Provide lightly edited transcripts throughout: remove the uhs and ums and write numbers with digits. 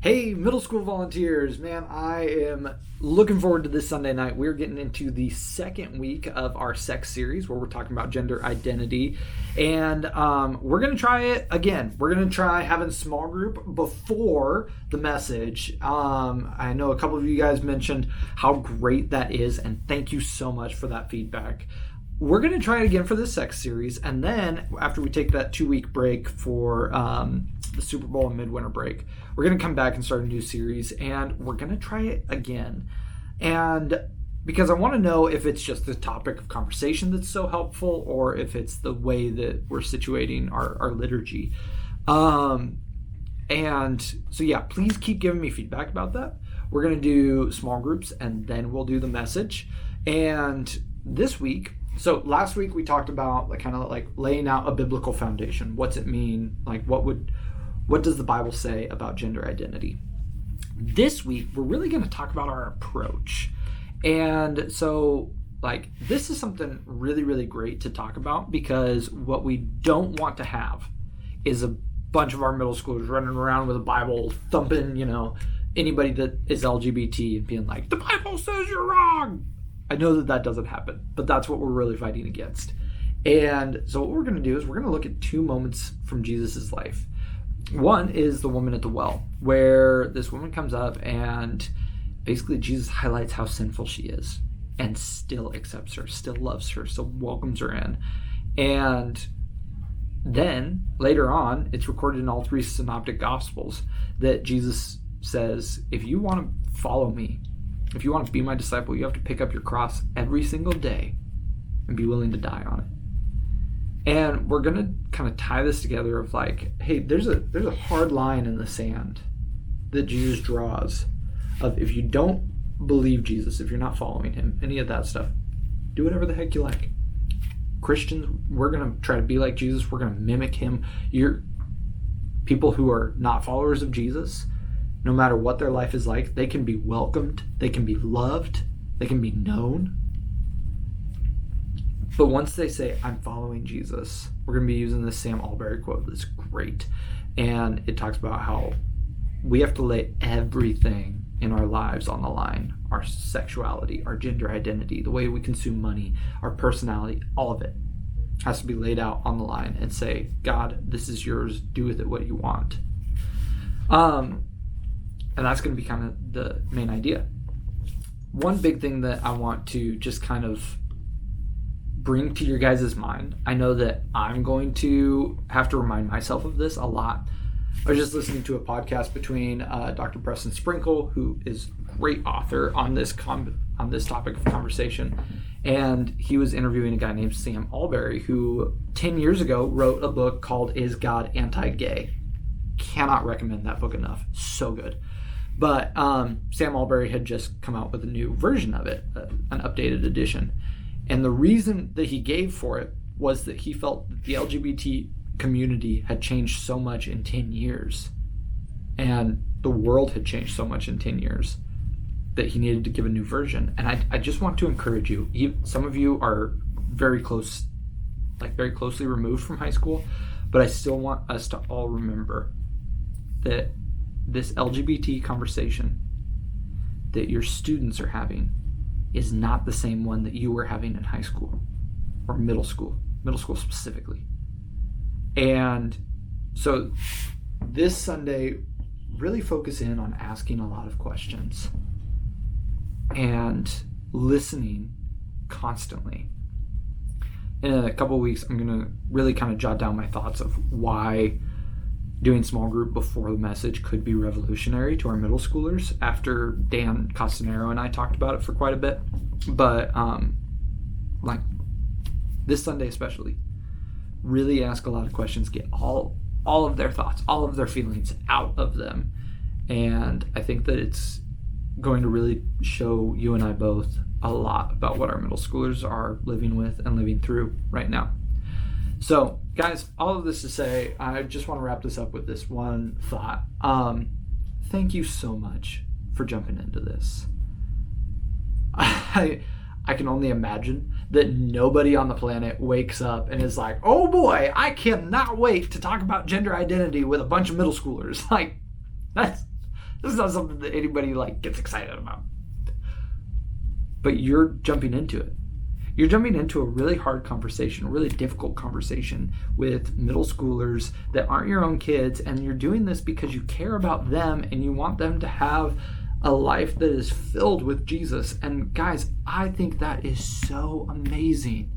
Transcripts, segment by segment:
Hey, middle school volunteers, man, I am looking forward to this Sunday night. We're getting into the second week of our sex series where we're talking about gender identity. And we're going to try it again. We're going to try having a small group before the message. I know a couple of you guys mentioned how great that is, and thank you so much for that feedback. We're going to try it again for this sex series, and then after we take that 2-week break for the Super Bowl and midwinter break, we're going to come back and start a new series, and we're going to try it again. And because I want to know if it's just the topic of conversation that's so helpful, or if it's the way that we're situating our liturgy. And so yeah, please keep giving me feedback about that. We're going to do small groups, and then we'll do the message. And this week, so last week we talked about like laying out a biblical foundation. What's it mean? Like what does the Bible say about gender identity? This week we're really going to talk about our approach. And so this is something really, really great to talk about, because what we don't want to have is a bunch of our middle schoolers running around with a Bible thumping, anybody that is LGBT and being like, the Bible says you're wrong. I know that doesn't happen, but that's what we're really fighting against. And so what we're going to do is we're going to look at 2 moments from Jesus's life. One is the woman at the well, where this woman comes up and basically Jesus highlights how sinful she is and still accepts her, still loves her, still welcomes her in. And then later on, it's recorded in all 3 synoptic gospels that Jesus says, if you want to follow me, if you want to be my disciple, you have to pick up your cross every single day and be willing to die on it. And we're going to kind of tie this together of hey, there's a hard line in the sand that Jesus draws of, if you don't believe Jesus, if you're not following him, any of that stuff, do whatever the heck you like. Christians, we're going to try to be like Jesus. We're going to mimic him. People who are not followers of Jesus, no matter what their life is like, they can be welcomed, they can be loved, they can be known. But once they say, I'm following Jesus, we're going to be using this Sam Allberry quote that's great. And it talks about how we have to lay everything in our lives on the line. Our sexuality, our gender identity, the way we consume money, our personality, all of it has to be laid out on the line and say, God, this is yours, do with it what you want. And that's going to be kind of the main idea. One big thing that I want to just kind of bring to your guys' mind, I know that I'm going to have to remind myself of this a lot. I was just listening to a podcast between Dr. Preston Sprinkle, who is a great author on this topic of conversation, and he was interviewing a guy named Sam Allberry, who 10 years ago wrote a book called Is God Anti-Gay? Cannot recommend that book enough. So good. But Sam Allberry had just come out with a new version of it, an updated edition. And the reason that he gave for it was that he felt that the LGBT community had changed so much in 10 years. And the world had changed so much in 10 years that he needed to give a new version. And I just want to encourage you. Some of you are very close, very closely removed from high school. But I still want us to all remember that this LGBT conversation that your students are having is not the same one that you were having in high school or middle school specifically. And so this Sunday, really focus in on asking a lot of questions and listening constantly. In a couple of weeks, I'm going to really kind of jot down my thoughts of why doing small group before the message could be revolutionary to our middle schoolers, after Dan Costanero and I talked about it for quite a bit. But this Sunday especially, really ask a lot of questions, get all of their thoughts, all of their feelings out of them. And I think that it's going to really show you and I both a lot about what our middle schoolers are living with and living through right now. So, guys, all of this to say, I just want to wrap this up with this one thought. Thank you so much for jumping into this. I can only imagine that nobody on the planet wakes up and is like, oh boy, I cannot wait to talk about gender identity with a bunch of middle schoolers. This is not something that anybody like gets excited about. But you're jumping into it. You're jumping into a really hard conversation, a really difficult conversation with middle schoolers that aren't your own kids, and you're doing this because you care about them and you want them to have a life that is filled with Jesus. And guys, I think that is so amazing.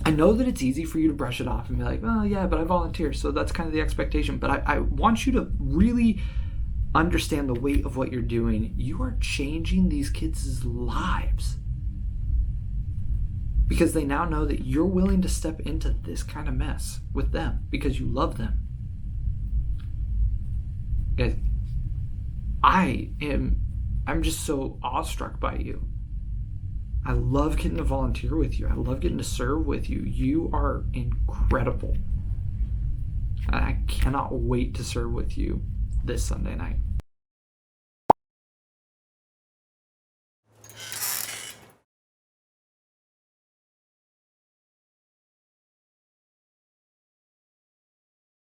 I know that it's easy for you to brush it off and be like, well, yeah, but I volunteer, so that's kind of the expectation. But I want you to really understand the weight of what you're doing. You are changing these kids' lives because they now know that you're willing to step into this kind of mess with them because you love them. Guys, I'm just so awestruck by you. I love getting to volunteer with you. I love getting to serve with you. You are incredible. I cannot wait to serve with you this Sunday night.